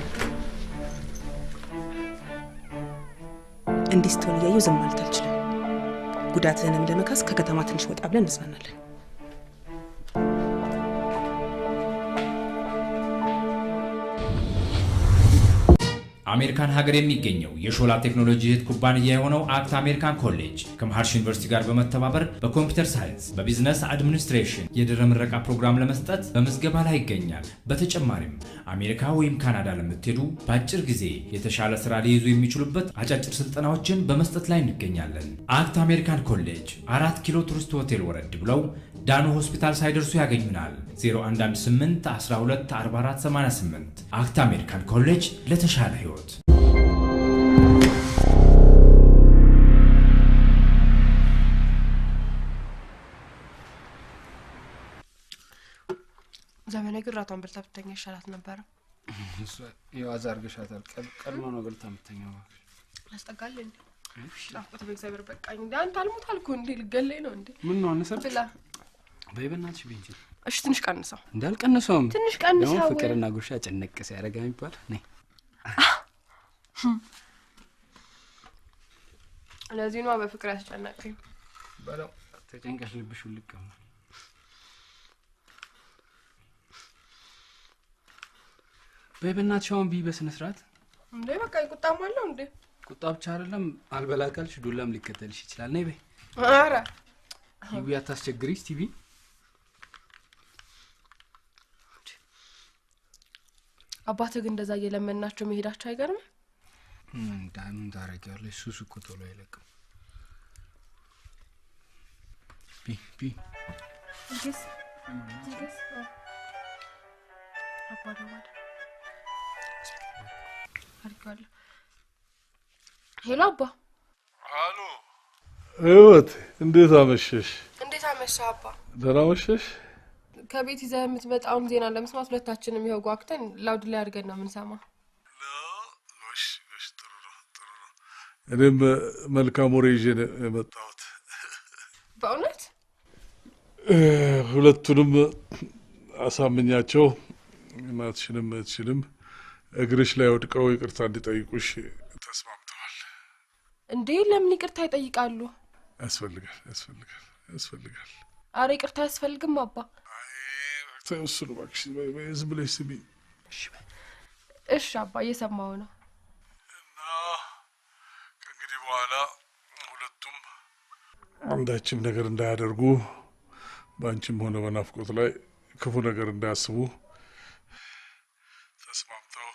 እንዲህ ስትሆን እያየሁ ዝም ማለት አልችልም። ጉዳትህንም ለመካስ ከከተማ ትንሽ ወጣ ብለን እንዝናናለን። አሜሪካን ሀገር የሚገኘው የሾላ ቴክኖሎጂ እህት ኩባንያ የሆነው አክት አሜሪካን ኮሌጅ ከመሃርሽ ዩኒቨርሲቲ ጋር በመተባበር በኮምፒውተር ሳይንስ በቢዝነስ አድሚኒስትሬሽን የድህረ ምረቃ ፕሮግራም ለመስጠት በምዝገባ ላይ ይገኛል። በተጨማሪም አሜሪካ ወይም ካናዳ ለምትሄዱ በአጭር ጊዜ የተሻለ ስራ ሊይዙ የሚችሉበት አጫጭር ስልጠናዎችን በመስጠት ላይ እንገኛለን። አክት አሜሪካን ኮሌጅ 4 ኪሎ ቱሪስት ሆቴል ወረድ ብለው ዳኑ ሆስፒታል ሳይደርሱ ያገኙናል። 0118 12 44 88 አክት አሜሪካን ኮሌጅ ለተሻለ ህይወት። ዘመነ ግን ራቷን በልታ ብትተኛ ይሻላት ነበረ። የዋዛ አድርገሻታል። ቀድሞ ነው በልታ የምትተኛው። ያስጠጋል እንዴ? ጣፍጥ በእግዚአብሔር በቃኝ። እንዴ አንተ አልሞት አልኩ እንዴ? ልገለኝ ነው እንዴ? ምን ነው አነሰብ ብላ በይበናትሽ ቤንጂ። እሺ ትንሽ ቀንሰው። እንዳልቀንሰውም ትንሽ ቀንሰው። ነው ፍቅርና ጉርሻ ጨነቅ ሲያረጋ የሚባል ነይ። ለዚህ ነው በፍቅር ያስጨነቀኝ። በለው ተጨንቀሽ ልብሽ ውልቅ ነው። በይበናትሽ አሁን ቢ በስነ ስርዓት እንዴ በቃ ይቁጣም አለው እንዴ? ቁጣ ብቻ አይደለም አልበላካልሽ ዱላም ሊከተልሽ ይችላል። ነይ በይ። አረ ቲቪ አታስቸግሪሽ። ቲቪ አባትህ ግን እንደዛ እየለመናቸው መሄዳቸው አይገርም? ምን ታረጊያለሽ? ሱስ እኮ ቶሎ አይለቅም። ቢ እንዴስ አባዶ ወደ አርጋለ ሄሎ አባ። አሎ ህይወት፣ እንዴት አመሸሽ? እንዴት አመሸ አባ? ደህና አመሸሽ? ከቤት ይዘህ የምትመጣውን ዜና ለመስማት ሁለታችንም ይኸው ጓግተን ላውድ ላይ አድርገን ነው የምንሰማው። እኔም መልካም ወሬ ይዤ ነው የመጣሁት። በእውነት ሁለቱንም አሳምኛቸው እናትሽንም እህትሽንም እግርሽ ላይ ወድቀው ይቅርታ እንዲጠይቁሽ ተስማምተዋል። እንዴ ለምን ይቅርታ ይጠይቃሉ? ያስፈልጋል። አረ ይቅርታ ያስፈልግም አባ። ተወስኑ እባክሽ፣ ዝም ብለሽ ስሚ። እሺ አባ እየሰማሁ ነው። እና ከእንግዲህ በኋላ ሁለቱም አንዳችም ነገር እንዳያደርጉ፣ በአንቺም ሆነ በናፍቆት ላይ ክፉ ነገር እንዳያስቡ ተስማምተው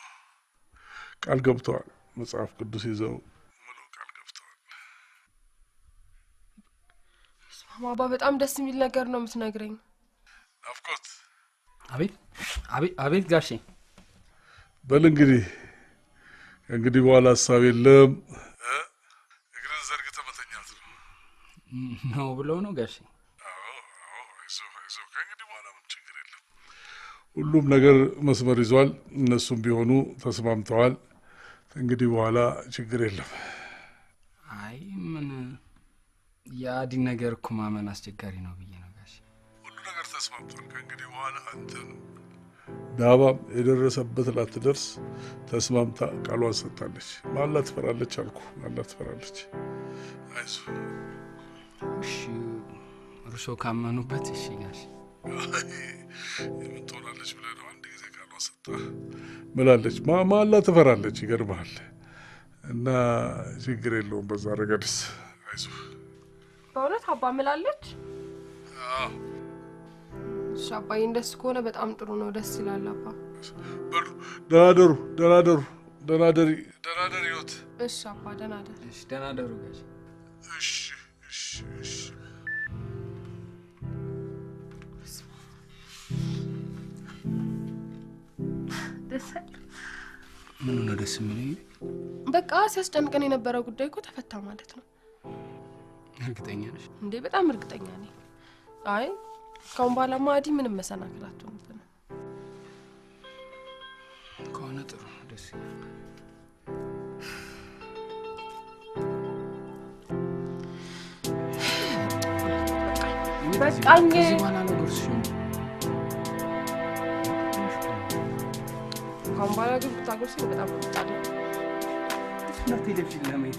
ቃል ገብተዋል። መጽሐፍ ቅዱስ ይዘው ሙሉ ቃል ገብተዋል። አባ በጣም ደስ የሚል ነገር ነው የምትነግረኝ። ናፍቆት። አቤት ጋሼ። በል እንግዲህ በኋላ ሀሳብ የለም። እግርን ዘርግተህ መተኛት ነው ብለው ነው ጋሼ? አይዞህ። ከእንግዲህ በኋላ ምን ችግር የለም። ሁሉም ነገር መስመር ይዟል። እነሱም ቢሆኑ ተስማምተዋል። እንግዲህ በኋላ ችግር የለም። አይ ምን የአዲ ነገር እኮ ማመን አስቸጋሪ ነው ብዬ ነው ጋሼ። ሁሉ ነገር ተስማምቷል። ከእንግዲህ በኋላ አንተን ዳባም የደረሰበት ላትደርስ ተስማምታ ቃሏን ሰጥታለች። ማላ ትፈራለች አልኩ። ማላ ትፈራለች። አይዞህ። እሺ እርሶ ካመኑበት እሺ ጋሼ። የምን ትሆናለች ብለህ ነው? አንድ ጊዜ ቃሏን ሰጥታ ምላለች። ማላ ትፈራለች። ይገርምሃል። እና ችግር የለውም በዛ ረገድስ። አይዞህ። በእውነት አባ ምላለች? እሺ አባዬ እንደሱ ከሆነ በጣም ጥሩ ነው። ደስ ይላል አባ። በሉ ደህና ደሪ ህይወት። እሺ አባ ደህና ደር። እሺ ደህና ደሩ ጋሼ። እሺ ደስ ምን ነው ደስ የሚለኝ? በቃ ሲያስጨንቀን የነበረው ጉዳይ እኮ ተፈታ ማለት ነው። እርግጠኛ ነሽ? እንዴ በጣም እርግጠኛ ነኝ። አይ ካሁን በኋላ ማዲ ምንም መሰናክል አትሆንብንም ከሆነ ጥሩ ደስ ይላል። በቃኝ። ከዚህ በኋላ ነው ጉርስሽ። ካሁን በኋላ ግን ብታጎርሰኝ በጣም ነው የምጣለው። ቴሌቪዥን ለማየት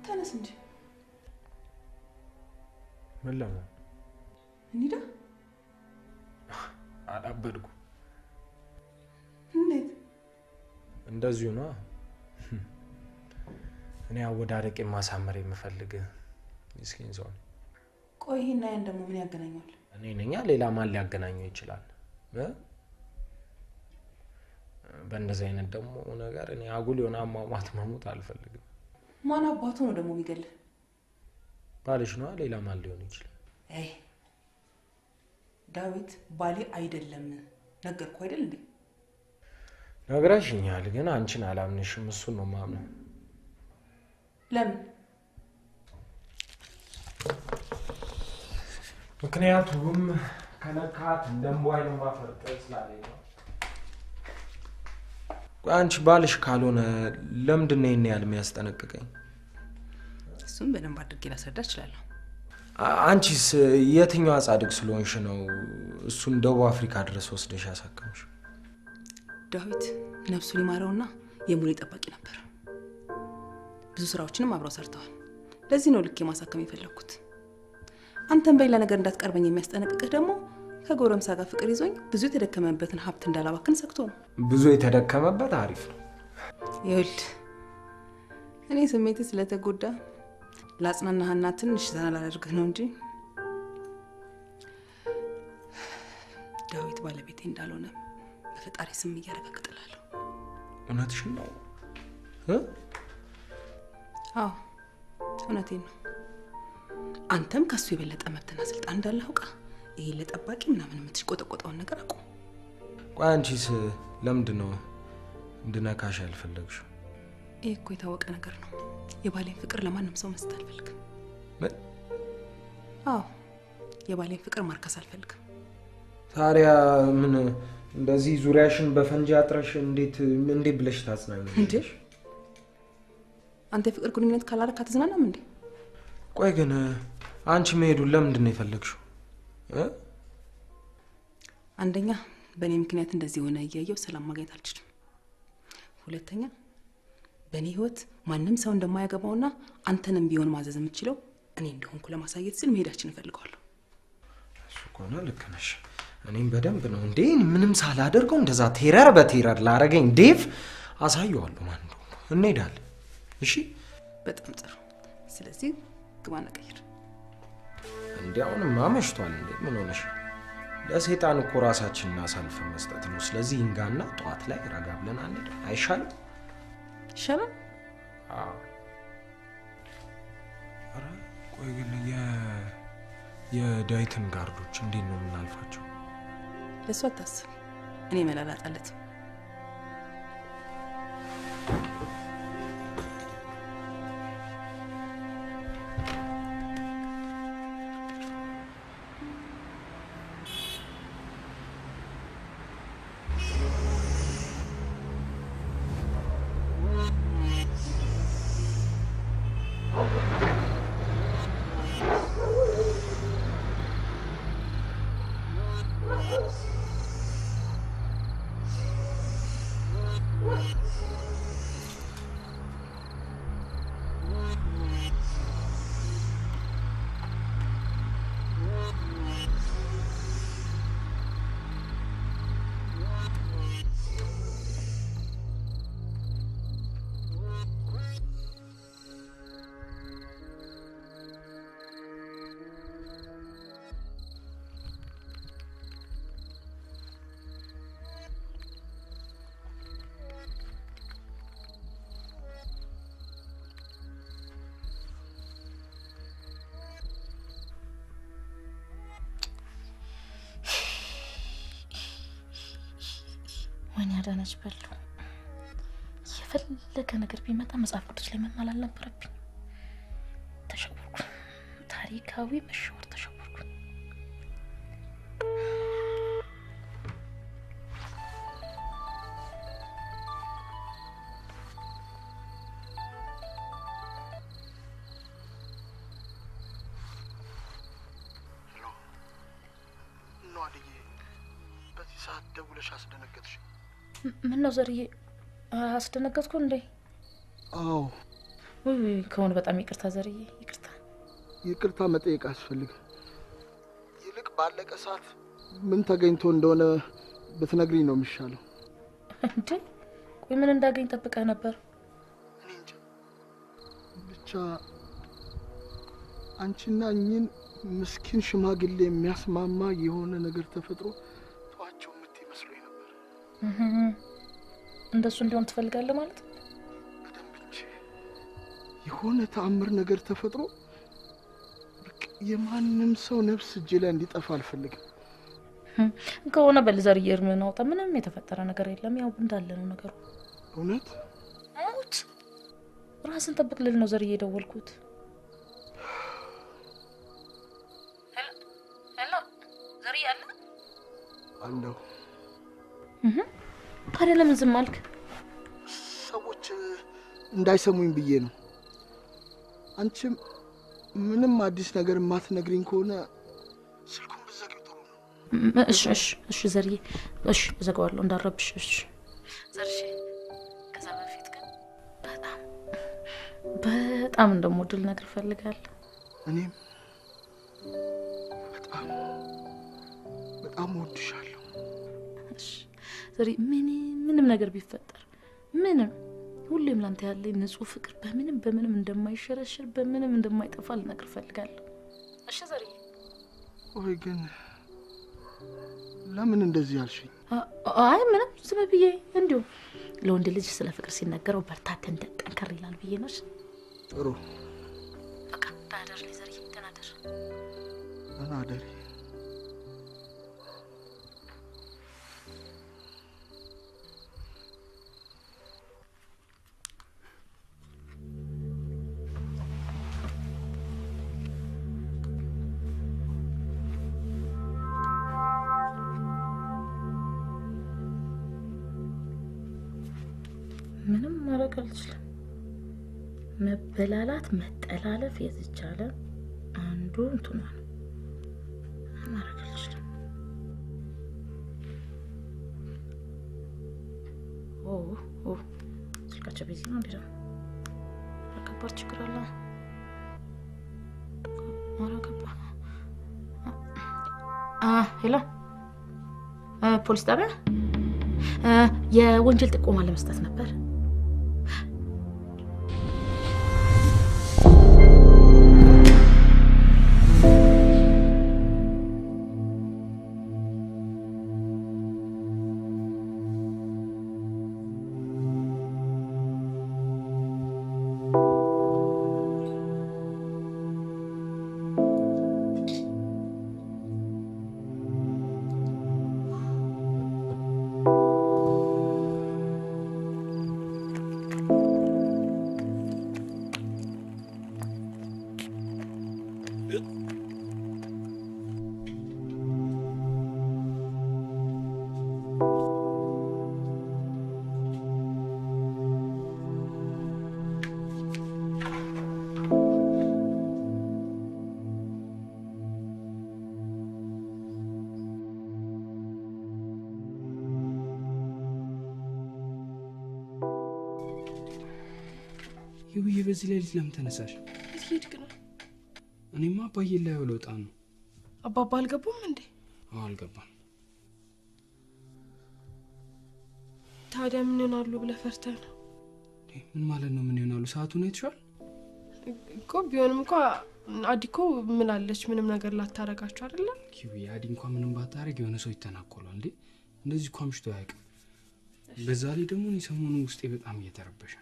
ተነስ እንጂ ምን ለማ እንሂዳ። አላበድኩ። እንዴት? እንደዚሁ ነው። እኔ አወዳደቅ ማሳመር የምፈልግ ምስኪን ሰው። ቆይ ይሄና ያን ደግሞ ምን ያገናኛል? እኔ ነኛ ሌላ ማን ሊያገናኘው ይችላል? በእንደዚህ አይነት ደግሞ ነገር እኔ አጉል የሆነ አሟሟት መሞት አልፈልግም። ማን አባቱ ነው ደግሞ የሚገልህ? ባልሽ ነው። ሌላ ማን ሊሆን ይችላል? አይ ዳዊት ባሌ አይደለም ነገርኩ አይደል እንዴ? ነግረሽኛል፣ ግን አንቺን አላምንሽም። እሱን ነው ማምነው። ለምን? ምክንያቱም ከነካት እንደምዋይ ነው ማፈርጠ ስላለኝ ነው። አንቺ ባልሽ ካልሆነ ለምንድን ነው ይሄን ያህል የሚያስጠነቅቀኝ? እሱን በደንብ አድርጌ ላስረዳ እችላለሁ። አንቺስ የትኛው ጻድቅ ስለሆንሽ ነው እሱን ደቡብ አፍሪካ ድረስ ወስደሽ ያሳከምሽ? ዳዊት ነፍሱን ይማረውና የሙሌ ጠባቂ ነበር። ብዙ ስራዎችንም አብረው ሰርተዋል። ለዚህ ነው ልክ የማሳከም የፈለኩት። አንተም በሌላ ነገር እንዳትቀርበኝ የሚያስጠነቅቅህ ደግሞ ከጎረምሳ ጋር ፍቅር ይዞኝ ብዙ የተደከመበትን ሀብት እንዳላባክን ሰክቶ ነው። ብዙ የተደከመበት አሪፍ ነው። ይኸውልህ እኔ ስሜት ስለተጎዳ ላጽናናህና ትንሽ ዘና ላደርግህ ነው እንጂ ዳዊት ባለቤቴ እንዳልሆነ በፈጣሪ ስም እያረጋግጥላለሁ። እውነትሽን ነው? አዎ እውነቴን ነው። አንተም ከሱ የበለጠ መብትና ስልጣን እንዳለ አውቃ ይሄ ለጠባቂ ምናምን የምትሽቆጠቆጠውን ነገር አቁም። ቆይ አንቺስ ለምንድን ነው እንድነካሽ ያልፈለግሽው? ይሄ እኮ የታወቀ ነገር ነው። የባሌን ፍቅር ለማንም ሰው መስጠት አልፈልግም። ምን? አዎ የባሌን ፍቅር ማርከስ አልፈልግም። ታዲያ ምን እንደዚህ ዙሪያሽን በፈንጂ አጥረሽ እንዴት ብለሽ ታጽናኛለሽ? እንዴ አንተ ፍቅር ግንኙነት ካላረክ አትዝናናም እንዴ? ቆይ ግን አንቺ መሄዱን ለምንድን ነው የፈለግሽው? አንደኛ በእኔ ምክንያት እንደዚህ ሆነ እያየው ሰላም ማግኘት አልችልም። ሁለተኛ በእኔ ህይወት ማንም ሰው እንደማያገባውና አንተንም ቢሆን ማዘዝ የምትችለው እኔ እንደሆንኩ ለማሳየት ስል መሄዳችን እፈልጋለሁ። እሱ ከሆነ ልክ ነሽ። እኔም በደንብ ነው እንዴ ምንም ሳላደርገው እንደዛ ቴረር በቴረር ላረገኝ ዴቭ አሳየዋለሁ ማን ነው። እንሄዳለን። እሺ በጣም ጥሩ። ስለዚህ ግባና ቀይር። እንዴ አሁንማ መሽቷል እንዴ? ምን ሆነሽ? ለሰይጣን እኮ ራሳችንን አሳልፈን መስጠት ነው። ስለዚህ እንጋና ጠዋት ላይ ረጋ ብለን አንሄድ አይሻልም? ይሻላል። አዎ። አረ ቆይ ግን የዳዊትን ጋርዶች እንዴት ነው የምናልፋቸው? ለሱ አታስብ። እኔ መላላጣለት ወይኔ አዳነች በሉ። የፈለገ ነገር ቢመጣ መጽሐፍ ቅዱስ ላይ መማል አልነበረብኝ። ተሸወርኩ። ታሪካዊ መሸወር ተሸወርኩ። ነው አድዬ በዚህ ሰዓት ደውለሽ ምን ነው ዘርዬ አስደነገጥኩ እንዴ? አዎ ወይ ከሆነ በጣም ይቅርታ ዘርዬ፣ ይቅርታ መጠየቅ አስፈልግም። ይልቅ ባለቀ ሰዓት ምን ተገኝቶ እንደሆነ ብትነግሪኝ ነው የሚሻለው። እንዴ ቆይ ምን እንዳገኝ ጠብቀህ ነበር? እኔ እንጃ ብቻ አንቺና እኚህን ምስኪን ሽማግሌ የሚያስማማ የሆነ ነገር ተፈጥሮ ተዋቸው የምትመስለኝ ነበር። እንደሱ እንዲሆን ትፈልጋለህ ማለት? በደንብ እንጂ የሆነ ተአምር ነገር ተፈጥሮ የማንም ሰው ነፍስ እጄ ላይ እንዲጠፋ አልፈልግም። ከሆነ በልዘርዬ እርምህን አውጣ። ምንም የተፈጠረ ነገር የለም፣ ያው እንዳለ ነው ነገሩ። እውነት ሞት ራስን ጠብቅ ልል ነው ዘርዬ የደወልኩት። ሄሎ ዘርዬ አለ አለው። ታዲያ ለምን ዝም አልክ? ሰዎች እንዳይሰሙኝ ብዬ ነው። አንቺም ምንም አዲስ ነገር ማትነግሪኝ ከሆነ ስልኩን ብትዘጊው ጥሩ ነው። እሺ ዘርዬ፣ እሺ እዘጋዋለሁ እንዳረብሽ። እሺ ዘርሽ፣ ከዛ በፊት ግን በጣም እንደምወድል ነገር ፈልጋለሁ። እኔም በጣም እወድሻለሁ። እሺ ዘርዬ፣ ምንም ነገር ቢፈጠር ምንም ሁሌም ላንተ ያለኝ ንጹህ ፍቅር በምንም እንደማይሸረሸር በምንም እንደማይጠፋ ልነግር ፈልጋለሁ። እሺ ዘርዬ። ወይ ግን ለምን እንደዚህ አልሽኝ? አይ ምንም ዝም ብዬ እንዲሁ ለወንድ ልጅ ስለ ፍቅር ሲነገረው በርታ ጠንከር ይላል ብዬ ነው። ጥሩ በቃ ዳደር ዘርዬ፣ ደህና ደር። ደህና ደሪ። ምንም ማድረግ አልችልም። መበላላት መጠላለፍ የዝቻለ አንዱ እንትኗ ነው። ማድረግ አልችልም። ስልካቸው ቢዚ ነው እንዴ? ከባድ ችግር አለ። ሄሎ ፖሊስ ጣቢያ የወንጀል ጥቆማ ለመስጠት ነበር። ይውዬ በዚህ ሌሊት ለምን ተነሳሽ? የት ሄድክ ነው? እኔማ አባዬን ላይ ወጣ ነው። አባባ አልገቡም እንዴ? አዎ አልገባም። ታዲያ ምን ይሆናሉ ብለህ ፈርተህ ነው? ምን ማለት ነው ምን ይሆናሉ? ሰዓቱን አይተሻል እኮ። ቢሆንም እንኳ አዲኮ ምን አለች? ምንም ነገር ላታረጋችሁ አይደለ? ይውዬ አዲ እንኳን ምንም ባታረግ የሆነ ሰው ይተናኮሏል እንዴ። እንደዚህ እኮ አምሽቶ አያውቅም። በዛ ላይ ደግሞ እኔ ሰሞኑን ውስጤ በጣም እየተረበሸ።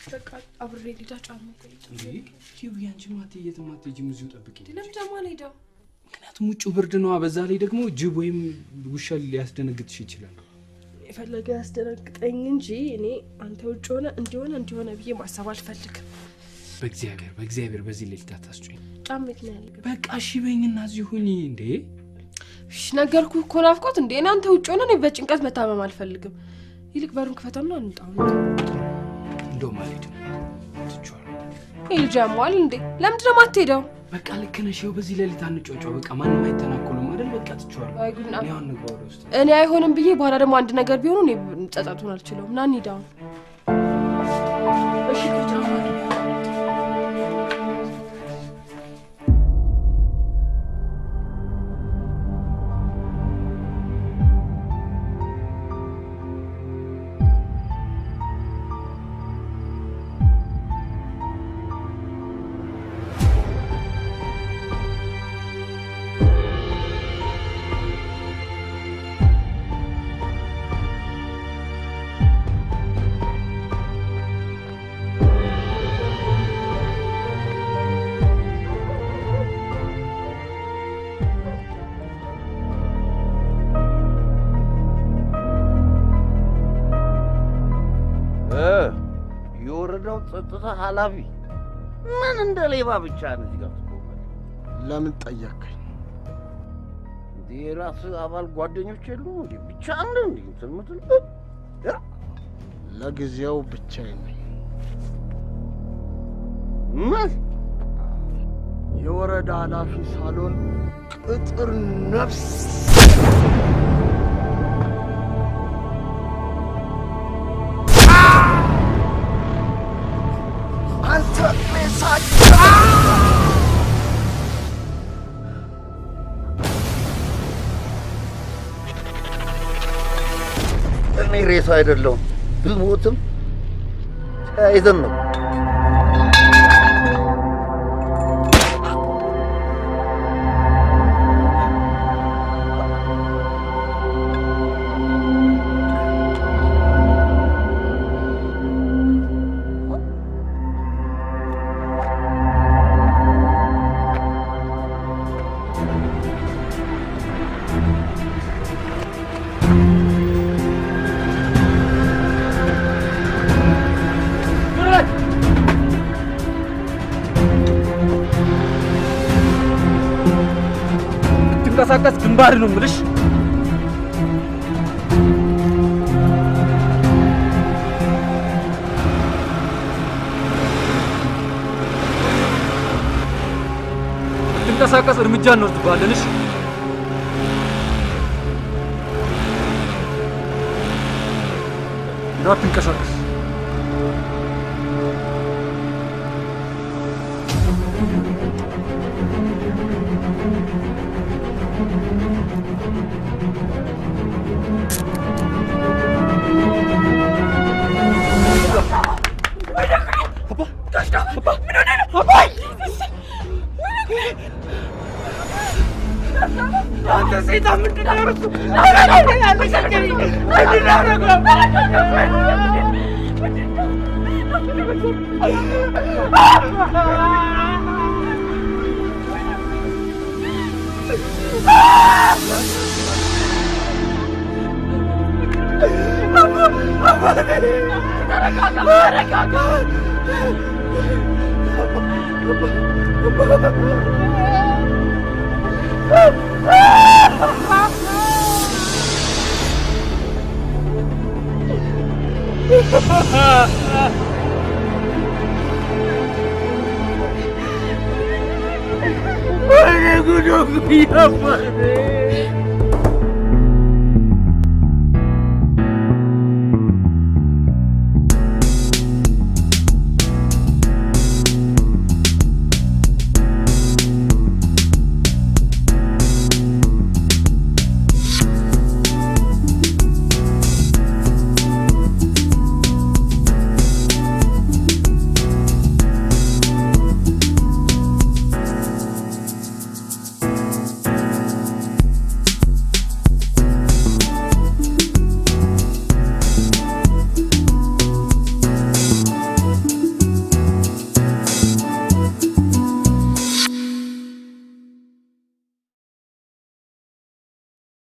በቃ አብሬ ልዳ ጫማ ቆይቶ እንዴ ይውዬ አንቺ ማትየት ማትጂም እዚሁ ጠብቂኝ። ለምን ጫማ ነው ሄደው? ምክንያቱም ውጭው ብርድ ነው። በዛ ላይ ደግሞ ጅብ ወይም ውሻ ሊያስደነግጥሽ ይችላል። የፈለገ ያስደነግጠኝ እንጂ እኔ አንተ ውጭ ሆነ እንዲሆነ ብዬ ማሰብ አልፈልግም። በእግዚአብሔር በዚህ ሌሊት አታስጩኝ። ጫማ የት ነው ያለው? በቃ እሺ በይኝና እዚህ ሁኚ እንዴ። እሺ ነገርኩህ እኮ ናፍቆት እንዴ። እኔ አንተ ውጭ ሆነ እኔ በጭንቀት መታመም አልፈልግም። ይልቅ በሩን ክፈተውና እንጣው። እንደው ማለት ትቻለሁ። ይልጃማል እንዴ? ለምንድን ነው የማትሄደው? በቃ ልክ ነሽ። በዚህ ሌሊት አንጮጫው። በቃ ማንም አይተናኮልም። አይደል? በቃ ትችዋለሁ። አይ ጉድ ነው። እኔ አሁን ንግባ ወደ ውስጥ። እኔ አይሆንም ብዬ በኋላ ደግሞ አንድ ነገር ቢሆኑ እኔ ጸጸቱን አልችለውም። ና እንሂድ አሁን። እሺ ቁጫማ ጸጥታ ኃላፊ ምን እንደ ሌባ ብቻ ነው እዚህ ጋር ተቆመለ? ለምን ጠየቅከኝ? የራስ አባል ጓደኞች የሉ እንዴ? ብቻ አንድ እንዴ ትምትል? ለጊዜው ብቻዬን ነኝ። ምን የወረዳ ኃላፊ ሳሎን ቅጥር ነፍስ አንተ ሜሳጅ እኔ ሬሳ አይደለሁም። ብሞትም ተያይዘን ነው። ተንቀሳቀስ ግንባር ነው የምልሽ። ተንቀሳቀስ እርምጃ እንወስድብሃለን። እሺ እንዳትንቀሳቀስ። Ay, ne gülüyorsun ya?